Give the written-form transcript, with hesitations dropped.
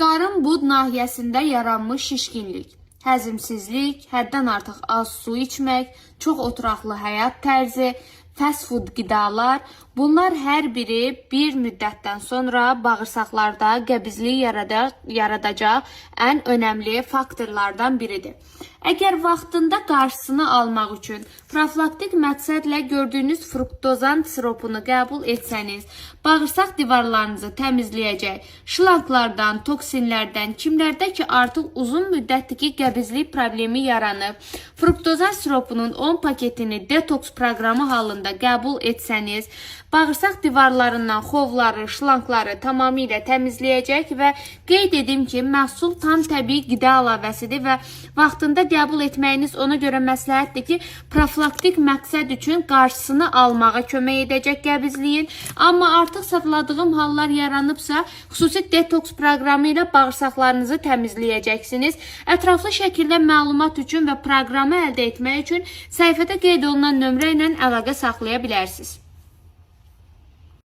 Qarın bud nahiyəsində yaranmış şişkinlik, həzmsizlik, həddən artıq az su içmək, çox oturaqlı həyat tərzi, fast food qidalar, bunlar hər biri bir müddətdən sonra bağırsaqlarda qəbizlik yaradacaq ən önəmli faktorlardan biridir. Əgər vaxtında qarşısını almaq üçün profilaktik məqsədlə gördüyünüz fruktozan siropunu qəbul etsəniz, bağırsaq divarlarınızı təmizləyəcək, şlanklardan, toksinlərdən, kimlərdə ki artıq uzun müddətdəki qəbizlik problemi yaranıb, fruktozan siropunun 10 paketini detoks proqramı halında qəbul etsəniz, bağırsaq divarlarından xovları, şlankları tamamilə təmizləyəcək və qeyd edim ki, məhsul tam təbii qida əlavəsidir və vaxtında qəbul etməyiniz ona görə məsləhətdir ki, profilaktik məqsəd üçün qarşısını almağa kömək edəcək qəbizliyin. Amma artıq sadladığım hallar yaranıbsa, xüsusi detoks proqramı ilə bağırsaqlarınızı təmizləyəcəksiniz. Ətraflı şəkildə məlumat üçün və proqramı əldə etmək üçün səhifədə qeyd olunan nömrə ilə əlaqə saxlaya bilərsiniz.